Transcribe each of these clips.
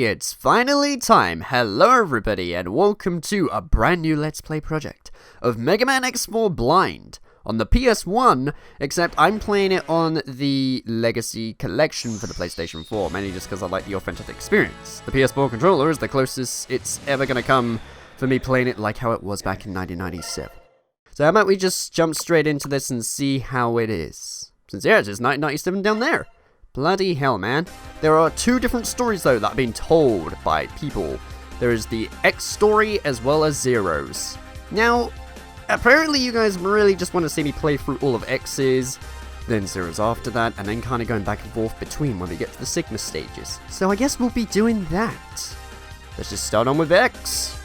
It's finally time! Hello everybody and welcome to a brand new Let's Play project of Mega Man X4 Blind on the PS1, except I'm playing it on the Legacy Collection for the PlayStation 4, mainly just because I like the authentic experience. The PS4 controller is the closest it's ever gonna come for me playing it like how it was back in 1997. So how about we just jump straight into this and see how it is? Since yeah, it's just 1997 down there. Bloody hell, man. There are two different stories, though, that have been told by people. There is the X story as well as Zero's. Now, apparently you guys really just want to see me play through all of X's, then Zero's after that, and then kind of going back and forth between when we get to the Sigma stages. So I guess we'll be doing that. Let's just start on with X.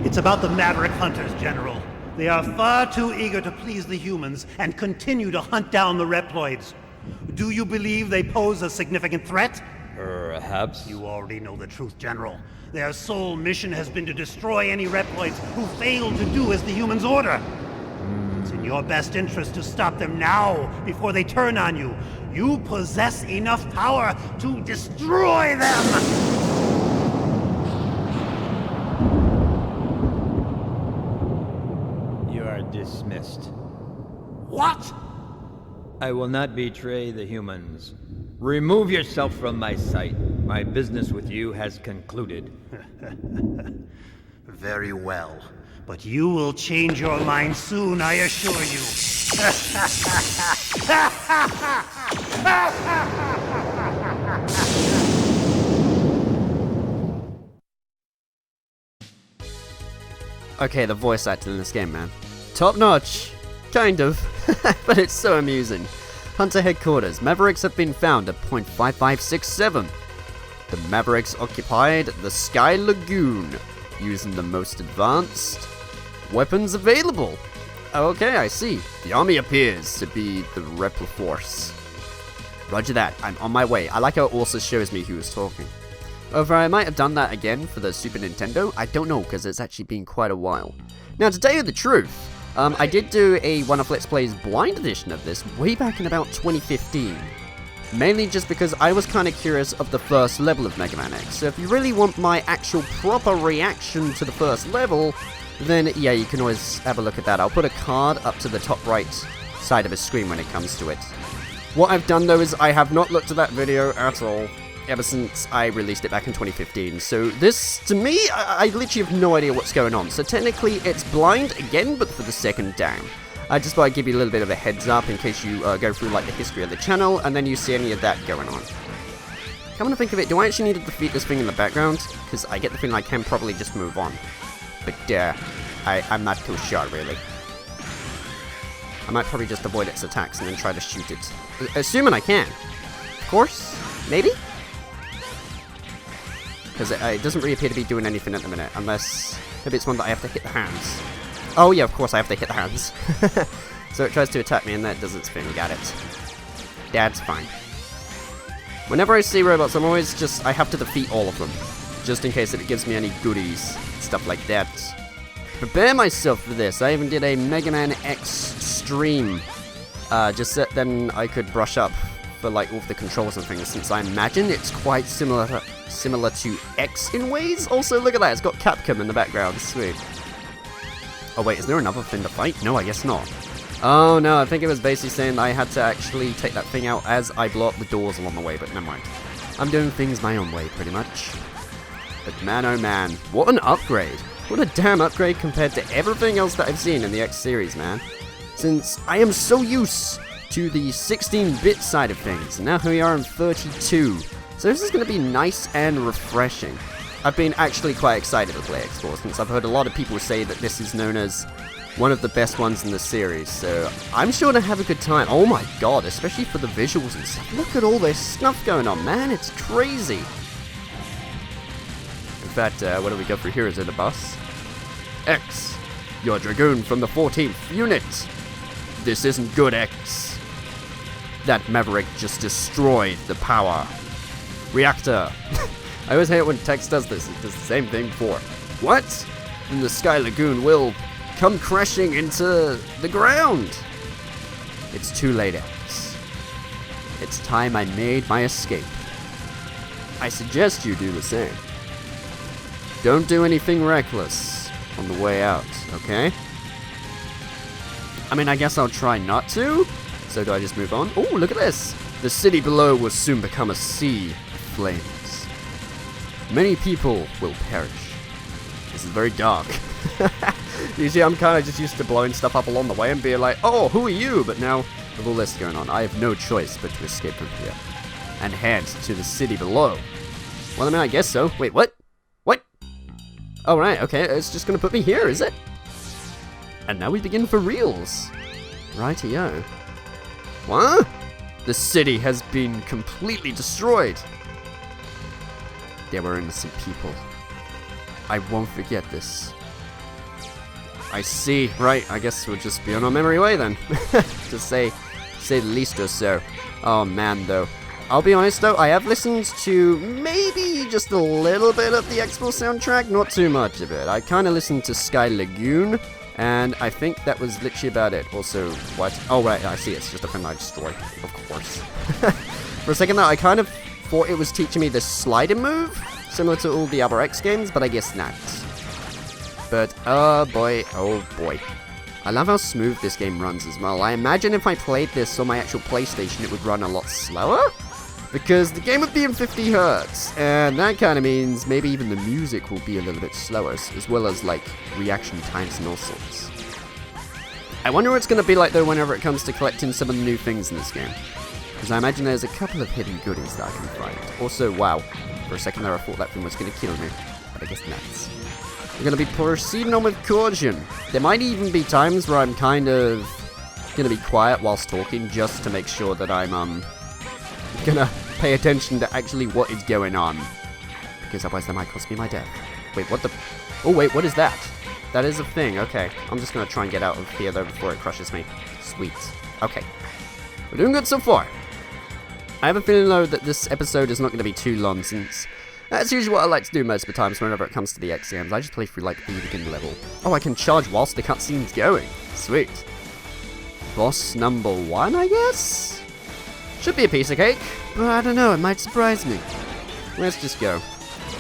It's about the Maverick Hunters, General. They are far too eager to please the humans and continue to hunt down the Reploids. Do you believe they pose a significant threat? Perhaps. You already know the truth, General. Their sole mission has been to destroy any Reploids who fail to do as the humans order. It's in your best interest to stop them now, before they turn on you. You possess enough power to destroy them! Dismissed. What? I will not betray the humans. Remove yourself from my sight. My business with you has concluded. Very well. But you will change your mind soon, I assure you. Okay, the voice acting in this game, man. Top notch. Kind of. But it's so amusing. Hunter Headquarters. Mavericks have been found at point 5567. The Mavericks occupied the Sky Lagoon, using the most advanced weapons available. Okay, I see. The army appears to be the Repl Force. Roger that. I'm on my way. I like how it also shows me who was talking. Over, I might have done that again for the Super Nintendo. I don't know, because it's actually been quite a while. Now, to tell you the truth, I did do a one of Let's Play's blind edition of this way back in about 2015. Mainly just because I was kind of curious of the first level of Mega Man X. So if you really want my actual proper reaction to the first level, then yeah, you can always have a look at that. I'll put a card up to the top right side of the screen when it comes to it. What I've done though is I have not looked at that video at all, ever since I released it back in 2015. So this, to me, I literally have no idea what's going on. So technically it's blind again, but for the second time. I just thought I'd give you a little bit of a heads up in case you go through like the history of the channel and then you see any of that going on. Come to think of it, do I actually need to defeat this thing in the background? Because I get the feeling I can probably just move on. But, I'm not too sure, really. I might probably just avoid its attacks and then try to shoot it. Assuming I can. Of course? Maybe? Because it doesn't really appear to be doing anything at the minute, unless maybe it's one that I have to hit the hands. Oh yeah, of course I have to hit the hands. So it tries to attack me and that does its thing, got it. That's fine. Whenever I see robots, I have to defeat all of them. Just in case it gives me any goodies, stuff like that. Prepare myself for this. I even did a Mega Man X stream. Just so then I could brush up for like all of the controls and things, since I imagine it's quite similar to X in ways. Also, look at that, it's got Capcom in the background, sweet. Oh wait, is there another thing to fight? No, I guess not. Oh no, I think it was basically saying that I had to actually take that thing out as I blow up the doors along the way, but never mind. I'm doing things my own way, pretty much. But man oh man, what an upgrade. What a damn upgrade compared to everything else that I've seen in the X series, man. Since I am so used to the 16-bit side of things, and now here we are in 32. So this is going to be nice and refreshing. I've been actually quite excited to play X4, since I've heard a lot of people say that this is known as one of the best ones in the series, so I'm sure to have a good time. Oh my god, especially for the visuals and stuff. Look at all this stuff going on, man, it's crazy. In fact, what do we go through here? Is it a bus? X, you're Dragoon from the 14th unit. This isn't good, X. That Maverick just destroyed the power reactor. I always hate it when text does this. It does the same thing before. What? Then the Sky Lagoon will come crashing into the ground. It's too late, X. It's time I made my escape. I suggest you do the same. Don't do anything reckless on the way out, okay? I mean, I guess I'll try not to. So do I just move on? Oh, look at this. The city below will soon become a sea of flames. Many people will perish. This is very dark. Usually I'm kind of just used to blowing stuff up along the way and being like, oh, who are you? But now, with all this going on, I have no choice but to escape from here. And head to the city below. Well, I mean, I guess so. Wait, what? What? Oh, right, okay, it's just gonna put me here, is it? And now we begin for reals. Rightio. What? The city has been completely destroyed. There were innocent people. I won't forget this. I see. Right, I guess we'll just be on our memory way then. To say the least or so. Oh man, though. I'll be honest though, I have listened to maybe just a little bit of the Expo soundtrack, not too much of it. I kind of listened to Sky Lagoon, and I think that was literally about it. Also, what? Oh right, I see, it's just a thing I destroy, of course. For a second though, I kind of thought it was teaching me this slider move, similar to all the other X games, but I guess not. But, oh boy. I love how smooth this game runs as well. I imagine if I played this on my actual PlayStation, it would run a lot slower. Because the game would be in 50 Hz, and that kind of means maybe even the music will be a little bit slower, as well as, like, reaction times and all sorts. I wonder what it's going to be like, though, whenever it comes to collecting some of the new things in this game. Because I imagine there's a couple of hidden goodies that I can find. Also, wow, for a second there I thought that thing was going to kill me, but I guess not. We're going to be proceeding on with caution. There might even be times where I'm kind of going to be quiet whilst talking, just to make sure that I'm, gonna pay attention to actually what is going on. Because otherwise that might cost me my death. Wait, what the... Oh, wait, what is that? That is a thing, okay. I'm just gonna try and get out of here, though, before it crushes me. Sweet. Okay. We're doing good so far. I have a feeling, though, that this episode is not going to be too long, since that's usually what I like to do most of the times whenever it comes to the X games. I just play through, like, the beginning level. Oh, I can charge whilst the cutscene's going. Sweet. Boss number 1, I guess? Should be a piece of cake, but I don't know, it might surprise me. Let's just go.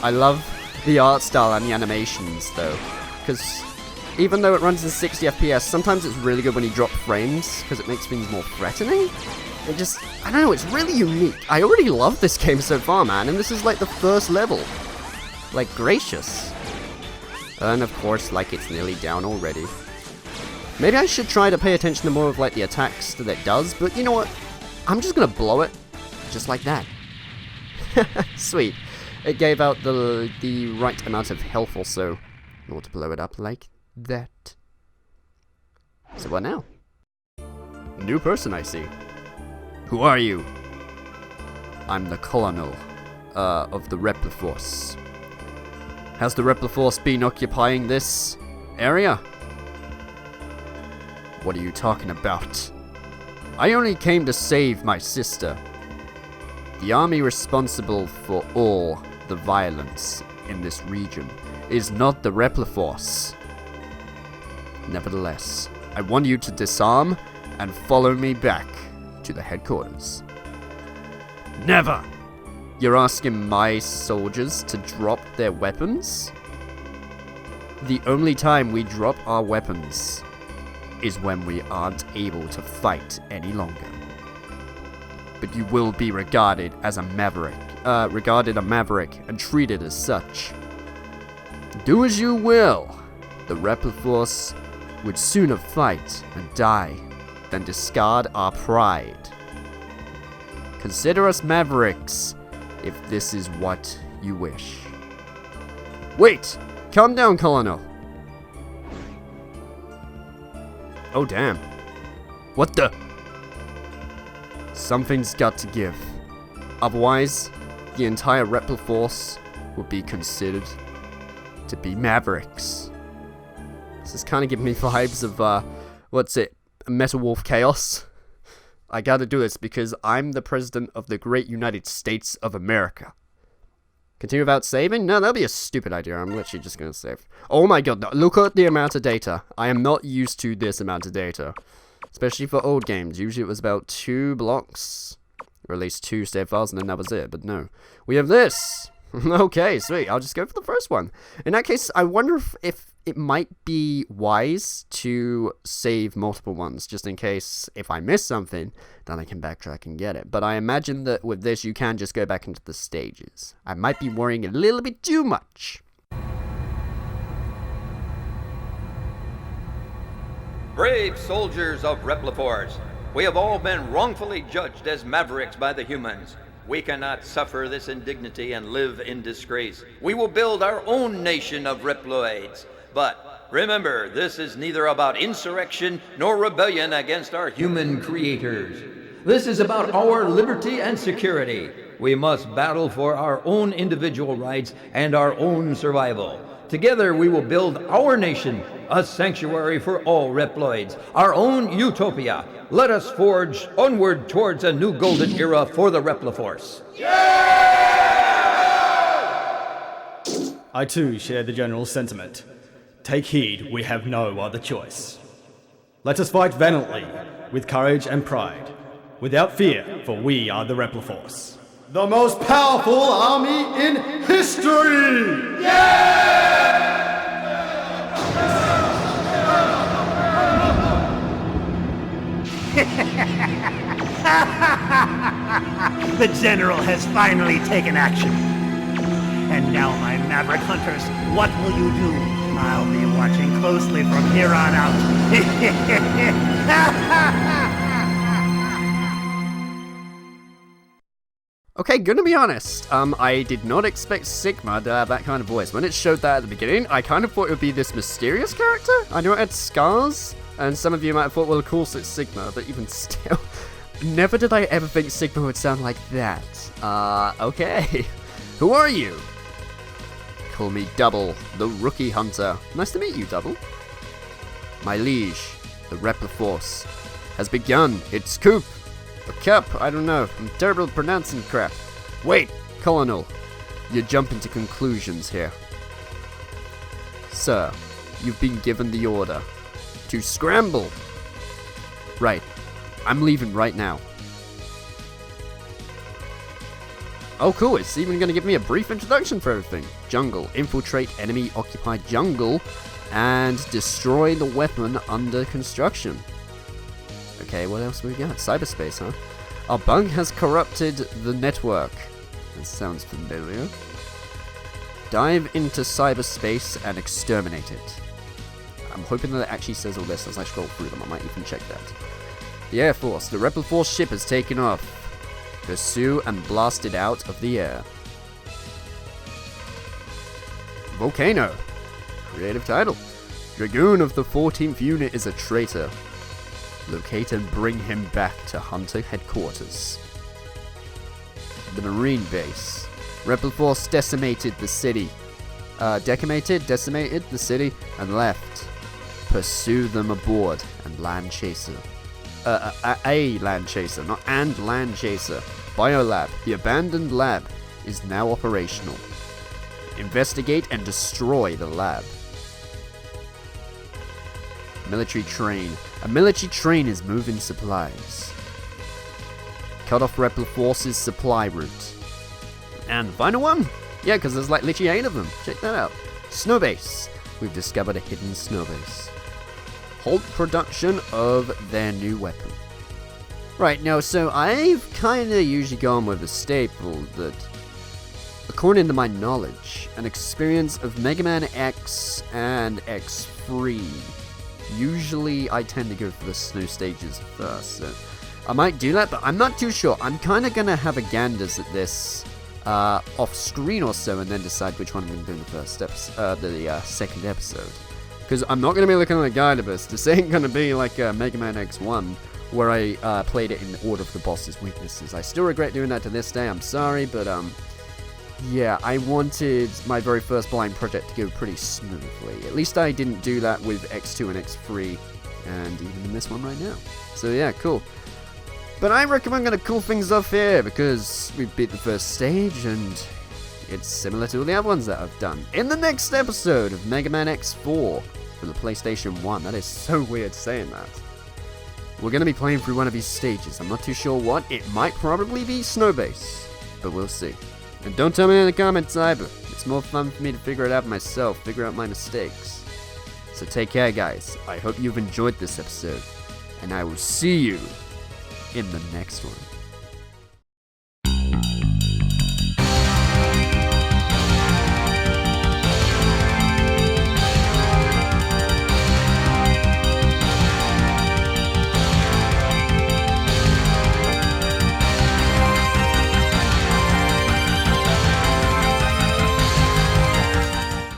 I love the art style and the animations, though, because even though it runs in 60 FPS, sometimes it's really good when you drop frames, because it makes things more threatening. It just, I don't know, it's really unique. I already love this game so far, man, and this is like the first level. Like, gracious. And of course, like, it's nearly down already. Maybe I should try to pay attention to more of, like, the attacks that it does, but you know what? I'm just gonna blow it, just like that. Sweet. It gave out the right amount of health also. In order to blow it up like that. So what now? New person I see. Who are you? I'm the colonel of the Repliforce. Has the Repliforce been occupying this area? What are you talking about? I only came to save my sister. The army responsible for all the violence in this region is not the Repliforce. Nevertheless, I want you to disarm and follow me back to the headquarters. Never! You're asking my soldiers to drop their weapons? The only time we drop our weapons is when we aren't able to fight any longer. But you will be regarded as a maverick, and treated as such. Do as you will. The Repliforce would sooner fight and die than discard our pride. Consider us mavericks if this is what you wish. Wait! Calm down, Colonel. Oh, damn. What the? Something's got to give. Otherwise, the entire Repliforce would be considered to be mavericks. This is kind of giving me vibes of, Metal Wolf Chaos. I gotta do this because I'm the president of the great United States of America. Continue without saving? No, that'll be a stupid idea. I'm literally just gonna save. Oh my god, look at the amount of data. I am not used to this amount of data. Especially for old games. Usually it was about 2 blocks. Or at least 2 save files and then that was it. But no. We have this! Okay, sweet. I'll just go for the first one. In that case, I wonder if it might be wise to save multiple ones. Just in case if I miss something, then I can backtrack and get it. But I imagine that with this, you can just go back into the stages. I might be worrying a little bit too much. Brave soldiers of Repliforce, we have all been wrongfully judged as mavericks by the humans. We cannot suffer this indignity and live in disgrace. We will build our own nation of Reploids. But remember, this is neither about insurrection nor rebellion against our human creators. This is about our liberty and security. We must battle for our own individual rights and our own survival. Together we will build our nation, a sanctuary for all Reploids, our own utopia. Let us forge onward towards a new golden era for the Repliforce. I too share the general sentiment. Take heed, we have no other choice. Let us fight valiantly, with courage and pride, without fear, for we are the Repliforce. The most powerful army in history! The general has finally taken action. And now, my maverick hunters, what will you do? I'll be watching closely from here on out. Okay, gonna be honest, I did not expect Sigma to have that kind of voice. When it showed that at the beginning, I kind of thought it would be this mysterious character. I know it had scars, and some of you might have thought, well, of course it's Sigma, but even still, never did I ever think Sigma would sound like that. Okay. Who are you? Call me Double, the Rookie Hunter. Nice to meet you, Double. My liege, the Repliforce, has begun its coup. A cup, I don't know. I'm terrible at pronouncing crap. Wait, Colonel. You're jumping to conclusions here. Sir, you've been given the order to scramble. Right. I'm leaving right now. Oh cool, it's even going to give me a brief introduction for everything. Jungle. Infiltrate enemy-occupied jungle and destroy the weapon under construction. Okay, what else we got? Cyberspace, huh? Our bug has corrupted the network. That sounds familiar. Dive into cyberspace and exterminate it. I'm hoping that it actually says all this as I scroll through them. I might even check that. The Air Force. The Repliforce ship has taken off. Pursue and blast it out of the air. Volcano. Creative title. Dragoon of the 14th Unit is a traitor. Locate and bring him back to Hunter headquarters. The Marine base. Repliforce decimated the city. Decimated the city and left. Pursue them aboard and land chaser. A land chaser, not and land chaser. Biolab. The abandoned lab is now operational. Investigate and destroy the lab. Military train. A military train is moving supplies. Cut off Repliforce's supply route. And the final one? Yeah, because there's like literally 8 of them. Check that out. Snowbase. We've discovered a hidden snowbase. Halt production of their new weapon. Right, now, so I've kind of usually gone with a staple that, according to my knowledge and experience of Mega Man X and X3, usually I tend to go for the snow stages first. So I might do that, but I'm not too sure. I'm kind of going to have a ganders at this off screen or so and then decide which one I'm going to do in the first second episode. Because I'm not going to be looking at the guide of this. This ain't going to be like Mega Man X1, where I played it in order of the boss's weaknesses. I still regret doing that to this day, I'm sorry, but yeah, I wanted my very first blind project to go pretty smoothly. At least I didn't do that with X2 and X3, and even in this one right now. So yeah, cool. But I reckon I'm going to cool things off here, because we beat the first stage, and it's similar to all the other ones that I've done. In the next episode of Mega Man X4 for the PlayStation 1, that is so weird saying that. We're going to be playing through one of these stages. I'm not too sure what. It might probably be Snowbase, but we'll see. And don't tell me in the comments either. It's more fun for me to figure it out myself, figure out my mistakes. So take care, guys. I hope you've enjoyed this episode, and I will see you in the next one.